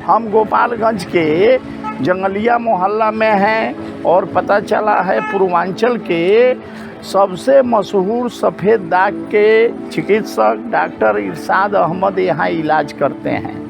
हम गोपालगंज के जंगलिया मोहल्ला में हैं और पता चला है पूर्वांचल के सबसे मशहूर सफ़ेद दाग के चिकित्सक डॉक्टर इरशाद अहमद यहाँ इलाज करते हैं।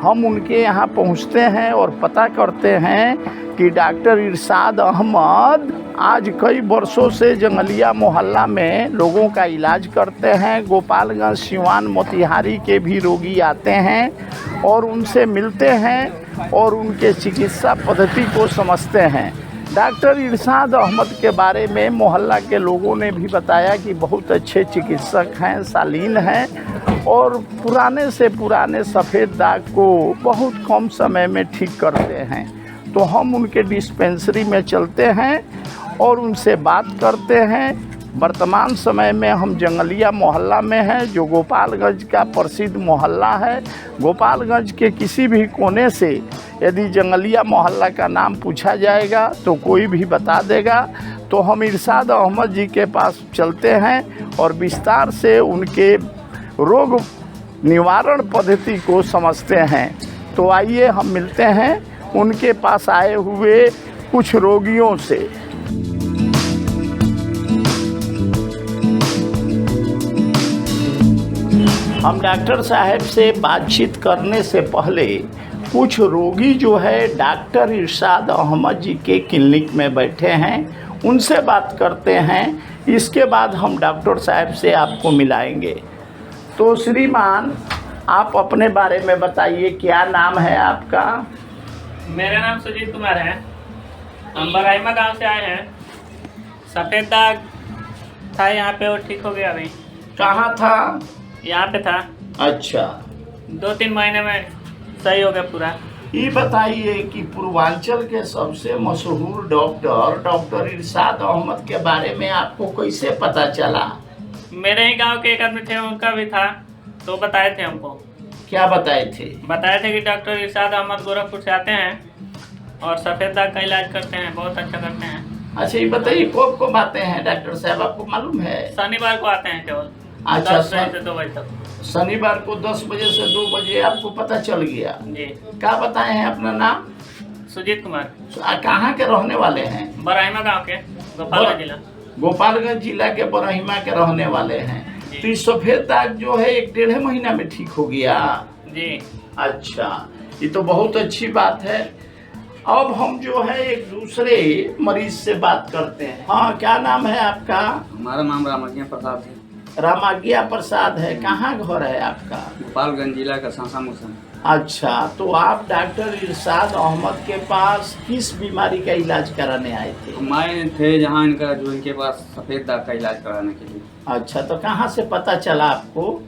हम उनके यहाँ पहुँचते हैं और पता करते हैं कि डॉक्टर इरशाद अहमद आज कई वर्षों से जंगलिया मोहल्ला में लोगों का इलाज करते हैं। गोपालगंज, सिवान, मोतिहारी के भी रोगी आते हैं और उनसे मिलते हैं और उनके चिकित्सा पद्धति को समझते हैं। डॉक्टर इरशाद अहमद के बारे में मोहल्ला के लोगों ने भी बताया कि बहुत अच्छे चिकित्सक हैं, शालीन हैं और पुराने से पुराने सफ़ेद दाग को बहुत कम समय में ठीक करते हैं। तो हम उनके डिस्पेंसरी में चलते हैं और उनसे बात करते हैं। वर्तमान समय में हम जंगलिया मोहल्ला में हैं, जो गोपालगंज का प्रसिद्ध मोहल्ला है। गोपालगंज के किसी भी कोने से यदि जंगलिया मोहल्ला का नाम पूछा जाएगा तो कोई भी बता देगा। तो हम इरशाद अहमद जी के पास चलते हैं और विस्तार से उनके रोग निवारण पद्धति को समझते हैं। तो आइए हम मिलते हैं उनके पास आए हुए कुछ रोगियों से। हम डॉक्टर साहब से बातचीत करने से पहले कुछ रोगी जो है डॉक्टर इरशाद अहमद जी के क्लिनिक में बैठे हैं, उनसे बात करते हैं। इसके बाद हम डॉक्टर साहब से आपको मिलाएंगे। तो श्रीमान, आप अपने बारे में बताइए, क्या नाम है आपका? मेरा नाम सुजीत कुमार है। हम बराइमा गांव से आए हैं। सफ़ेद दाग था यहाँ पे, वो ठीक हो गया। अभी कहाँ था? यहाँ पे था। अच्छा, 2-3 महीने में सही हो गया पूरा। ये बताइए कि पूर्वांचल के सबसे मशहूर डॉक्टर इरशाद अहमद के बारे में आपको कैसे पता चला? मेरे ही गांव के एक आदमी थे, उनका भी था, तो बताए थे हमको। क्या बताए थे? बताए थे कि डॉक्टर इरशाद अहमद गोरखपुर से आते हैं और सफ़ेद दाग का इलाज करते हैं, बहुत अच्छा करते हैं। अच्छा, ये बताइए कब कब आते हैं डॉक्टर साहब, आपको मालूम है? शनिवार को आते हैं केवल। अच्छा, 10 बजे से 2 बजे तक। शनिवार को 10 बजे से 2 बजे आपको पता चल गया जी। क्या बताए हैं अपना नाम? सुजीत कुमार। कहाँ के रहने वाले हैं? बराइमा गांव के, गोपालगंज जिला। गोपालगंज जिला के बरहिमा के रहने वाले हैं। तो ये सफ़ेद दाग जो है 1-1.5 महीना में ठीक हो गया? जी। अच्छा, ये तो बहुत अच्छी बात है। अब हम जो है एक दूसरे मरीज से बात करते हैं। हाँ, क्या नाम है आपका? हमारा नाम रामाज्ञा प्रसाद है। रामाज्ञा प्रसाद है। कहाँ घर है आपका? गोपालगंज जिला का सासा मुसन। अच्छा, तो आप डॉक्टर इरशाद अहमद के पास किस बीमारी का इलाज कराने आए थे? हम आए थे जहाँ इनका जो इनके पास सफ़ेद दाग का इलाज कराने के लिए। अच्छा, तो कहाँ से पता चला आपको?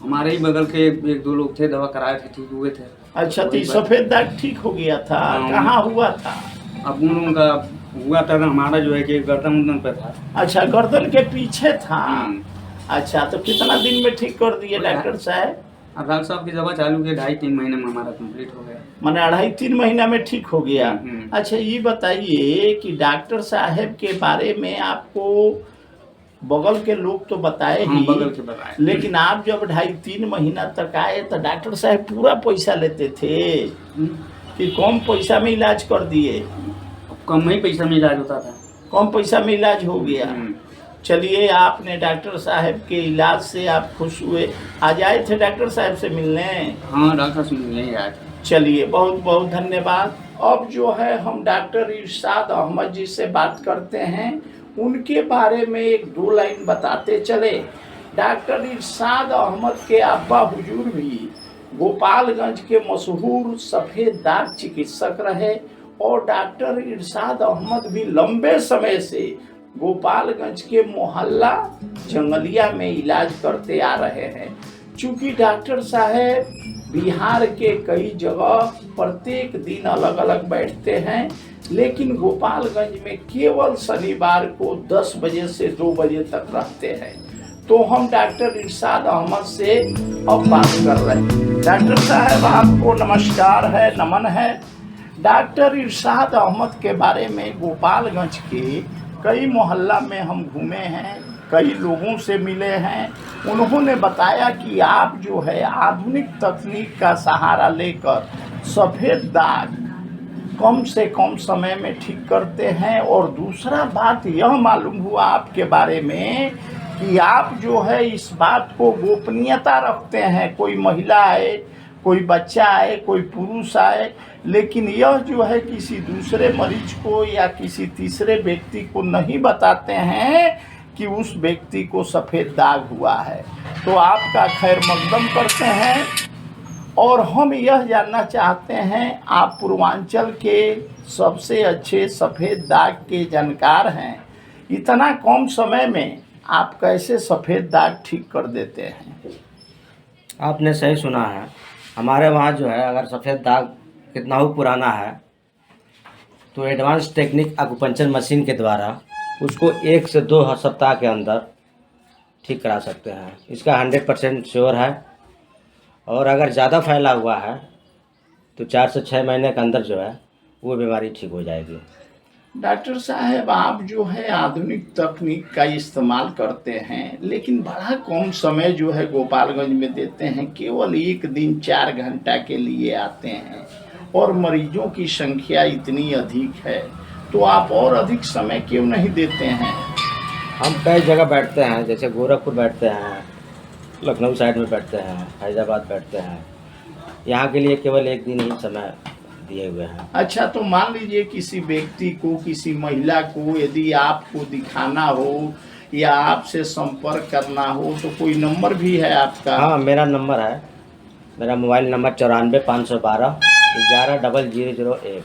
हमारे ही बगल के 1-2 लोग थे, दवा कराए थे, ठीक हुए थे। अच्छा, तो सफ़ेद दाग ठीक हो गया था? कहाँ हुआ था? अब उन लोगों का हुआ था, हमारा जो है कि गर्दन पे था। अच्छा, गर्दन के पीछे था। अच्छा, तो कितना दिन में ठीक कर दिए डॉक्टर साहब? अब डॉक्टर साहब की दवा चालू की 2.5-3 महीने में हमारा कंप्लीट हो गया। मैंने 2.5-3 महीना में ठीक हो गया। अच्छा, ये बताइए कि डॉक्टर साहब के बारे में आपको बगल के लोग तो बताए ही, बगल के बताए, लेकिन आप जब 2.5-3 महीना तक आए तो डॉक्टर साहब पूरा पैसा लेते थे कि कम पैसा में इलाज कर दिए? कम ही पैसा में इलाज होता था। कम पैसा में इलाज हो गया। चलिए, आपने डॉक्टर साहब के इलाज से आप खुश हुए। आज आए थे डॉक्टर साहब से मिलने? हाँ, डॉक्टर से मिलने ही आए थे। चलिए, बहुत बहुत धन्यवाद। अब जो है हम डॉक्टर इरशाद अहमद जी से बात करते हैं, उनके बारे में 1-2 लाइन बताते चले। डॉक्टर इरशाद अहमद के अब्बा हुजूर भी गोपालगंज के मशहूर सफ़ेद दाग चिकित्सक रहे और डॉक्टर इरशाद अहमद भी लंबे समय से गोपालगंज के मोहल्ला जंगलिया में इलाज करते आ रहे हैं। चूँकि डॉक्टर साहब बिहार के कई जगह प्रत्येक दिन अलग अलग बैठते हैं, लेकिन गोपालगंज में केवल शनिवार को 10 बजे से 2 बजे तक रहते हैं। तो हम डॉक्टर इरशाद अहमद से अब बात कर रहे हैं। डॉक्टर साहब, आपको नमस्कार है, नमन है। डॉक्टर इरशाद अहमद के बारे में गोपालगंज के कई मोहल्ला में हम घूमे हैं, कई लोगों से मिले हैं। उन्होंने बताया कि आप जो है आधुनिक तकनीक का सहारा लेकर सफ़ेद दाग कम से कम समय में ठीक करते हैं। और दूसरा बात यह मालूम हुआ आपके बारे में कि आप जो है इस बात को गोपनीयता रखते हैं। कोई महिला आए, कोई बच्चा आए, कोई पुरुष आए, लेकिन यह जो है किसी दूसरे मरीज को या किसी तीसरे व्यक्ति को नहीं बताते हैं कि उस व्यक्ति को सफ़ेद दाग हुआ है। तो आपका खैर मकदम करते हैं। और हम यह जानना चाहते हैं, आप पूर्वांचल के सबसे अच्छे सफ़ेद दाग के जानकार हैं, इतना कम समय में आप कैसे सफ़ेद दाग ठीक कर देते हैं? आपने सही सुना है। हमारे वहाँ जो है अगर सफ़ेद दाग कितना ही पुराना है तो एडवांस टेक्निक एक्यूपंक्चर मशीन के द्वारा उसको 1 से 2 सप्ताह के अंदर ठीक करा सकते हैं। इसका 100% श्योर है। और अगर ज़्यादा फैला हुआ है तो 4 से 6 महीने के अंदर जो है वो बीमारी ठीक हो जाएगी। डॉक्टर साहब, आप जो है आधुनिक तकनीक का इस्तेमाल करते हैं, लेकिन बड़ा कम समय जो है गोपालगंज में देते हैं। केवल 1 दिन 4 घंटा के लिए आते हैं और मरीजों की संख्या इतनी अधिक है, तो आप और अधिक समय क्यों नहीं देते हैं? हम कई जगह बैठते हैं, जैसे गोरखपुर बैठते हैं, लखनऊ साइड में बैठते हैं, फैजाबाद बैठते हैं। यहाँ के लिए केवल 1 दिन ही समय दिए हुए हैं। अच्छा, तो मान लीजिए किसी व्यक्ति को, किसी महिला को यदि आपको दिखाना हो या आपसे संपर्क करना हो तो कोई नंबर भी है आपका? हाँ, मेरा नंबर है। मेरा मोबाइल नंबर 94 512 11 0001।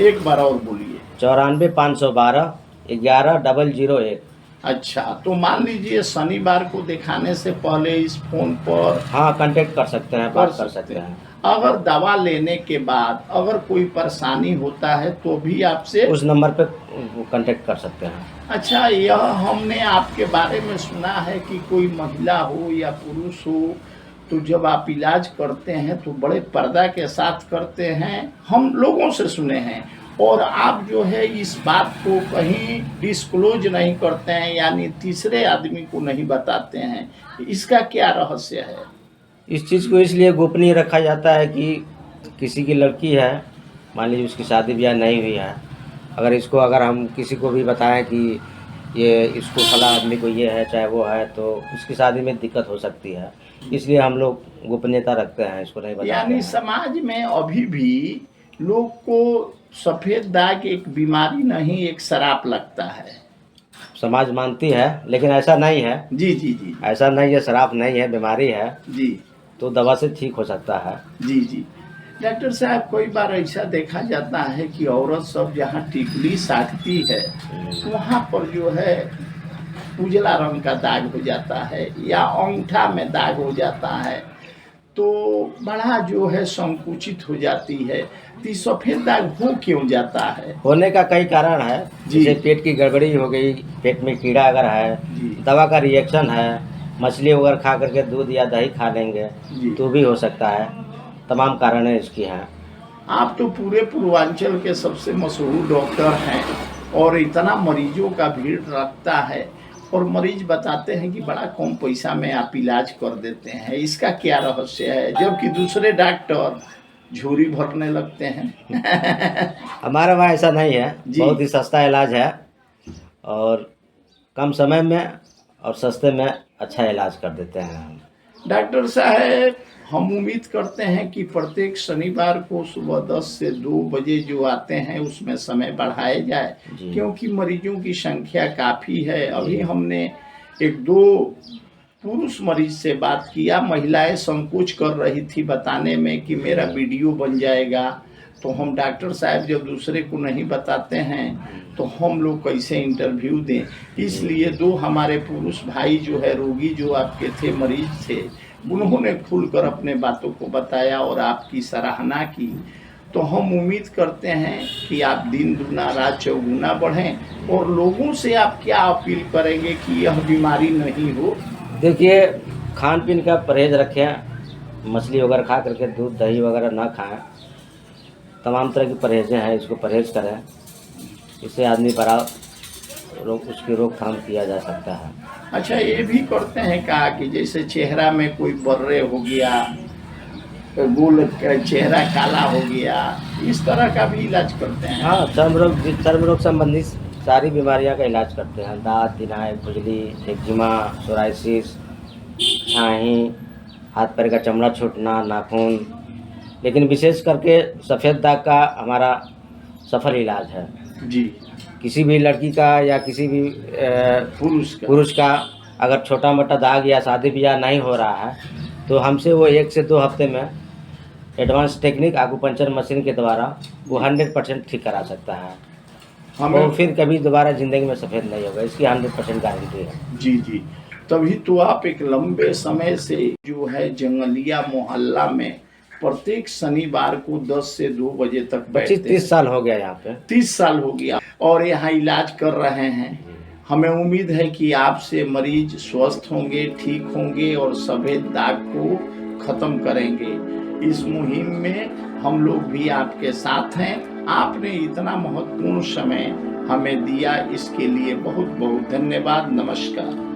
एक बार और बोलिए। 94 512 11 001। अच्छा, तो मान लीजिए शनिवार को दिखाने से पहले इस फोन पर हाँ, कांटेक्ट कर सकते हैं, बात कर सकते हैं। अगर दवा लेने के बाद अगर कोई परेशानी होता है तो भी आपसे उस नंबर पे कांटेक्ट कर सकते हैं। अच्छा, यह हमने आपके बारे में सुना है कि कोई महिला हो या पुरुष हो तो जब आप इलाज करते हैं तो बड़े पर्दा के साथ करते हैं, हम लोगों से सुने हैं। और आप जो है इस बात को कहीं डिस्क्लोज नहीं करते हैं, यानी तीसरे आदमी को नहीं बताते हैं। इसका क्या रहस्य है? इस चीज़ को इसलिए गोपनीय रखा जाता है कि किसी की लड़की है, मान लीजिए उसकी शादी ब्याह नहीं हुई है, अगर हम किसी को भी बताएं कि ये इसको फला आदमी को ये है चाहे वो है, तो उसकी शादी में दिक्कत हो सकती है। इसलिए हम लोग गोपनीयता रखते हैं, इसको नहीं बताते यानी हैं। समाज में अभी भी लोग को सफ़ेद दाग एक बीमारी नहीं, एक शराप लगता है। समाज मानती है, लेकिन ऐसा नहीं है। जी जी जी ऐसा नहीं है, शराब नहीं है, बीमारी है जी तो दवा से ठीक हो सकता है। जी जी डॉक्टर साहब, कई बार ऐसा देखा जाता है कि औरत सब जहाँ टिकली साटती है वहाँ पर जो है उजला रंग का दाग हो जाता है या अंगूठा में दाग हो जाता है, तो बड़ा जो है संकुचित हो जाती है। तो सफ़ेद दाग हो क्यों जाता है? होने का कई कारण है, जी। जैसे पेट की गड़बड़ी हो गई, पेट में कीड़ा अगर है, जी। दवा का रिएक्शन है, मछली वगैरह खा करके दूध या दही खा लेंगे जी। तो भी हो सकता है। तमाम कारण इसकी हैं। आप तो पूरे पूर्वांचल के सबसे मशहूर डॉक्टर हैं और इतना मरीजों का भीड़ रखता है और मरीज बताते हैं कि बड़ा कम पैसा में आप इलाज कर देते हैं। इसका क्या रहस्य है, जबकि दूसरे डॉक्टर झोरी भरने लगते हैं? हमारे वहाँ ऐसा नहीं है, जी। बहुत ही सस्ता इलाज है और कम समय में और सस्ते में अच्छा इलाज कर देते हैं हम। डॉक्टर साहब, हम उम्मीद करते हैं कि प्रत्येक शनिवार को सुबह 10 से 2 बजे जो आते हैं उसमें समय बढ़ाया जाए, क्योंकि मरीजों की संख्या काफ़ी है। अभी हमने 1-2 पुरुष मरीज से बात किया, महिलाएं संकोच कर रही थी बताने में कि मेरा वीडियो बन जाएगा। तो हम डॉक्टर साहब जब दूसरे को नहीं बताते हैं तो हम लोग कैसे इंटरव्यू दें, इसलिए 2 हमारे पुरुष भाई जो है रोगी जो आपके थे, मरीज थे, उन्होंने खुलकर अपने बातों को बताया और आपकी सराहना की। तो हम उम्मीद करते हैं कि आप दिन दुना रात चौगुना बढ़ें। और लोगों से आप क्या अपील करेंगे कि यह बीमारी नहीं हो? देखिए, खान पीन का परहेज रखें, मछली वगैरह खा करके दूध दही वगैरह ना खाएं। तमाम तरह की परहेजें हैं, इसको परहेज करें, इससे आदमी बड़ा उसकी रोकथाम किया जा सकता है। अच्छा, ये भी करते हैं कहा कि जैसे चेहरा में कोई बर्रे हो गया गोल चेहरा काला हो गया, इस तरह का भी इलाज करते हैं? हाँ, चर्म रोग संबंधी सारी बीमारियां का इलाज करते हैं। दांत, दिनाय, खुजली, एक्जिमा, सोराइसिस, छाही, हाथ पैर का चमड़ा छूटना, नाखून, लेकिन विशेष करके सफ़ेद दाग का हमारा सफल इलाज है। जी। किसी भी लड़की का या किसी भी पुरुष का अगर छोटा मोटा दाग या शादी ब्याह नहीं हो रहा है तो हमसे वो 1 से 2 हफ्ते में एडवांस टेक्निक आकुपंचर मशीन के द्वारा वो 100% ठीक करा सकता है। हमें और फिर कभी दोबारा ज़िंदगी में सफ़ेद नहीं होगा, इसकी 100% गारंटी है। जी जी। तभी तो आप एक लंबे समय से जो है जंगलिया मोहल्ला में प्रत्येक शनिवार को 10 से 2 बजे तक बैठते 25-30 साल हो गया यहाँ पे। 30 साल हो गया और यहाँ इलाज कर रहे हैं। हमें उम्मीद है कि आपसे मरीज स्वस्थ होंगे, ठीक होंगे और सफ़ेद दाग को ख़त्म करेंगे। इस मुहिम में हम लोग भी आपके साथ हैं। आपने इतना महत्वपूर्ण समय हमें दिया, इसके लिए बहुत बहुत धन्यवाद। नमस्कार।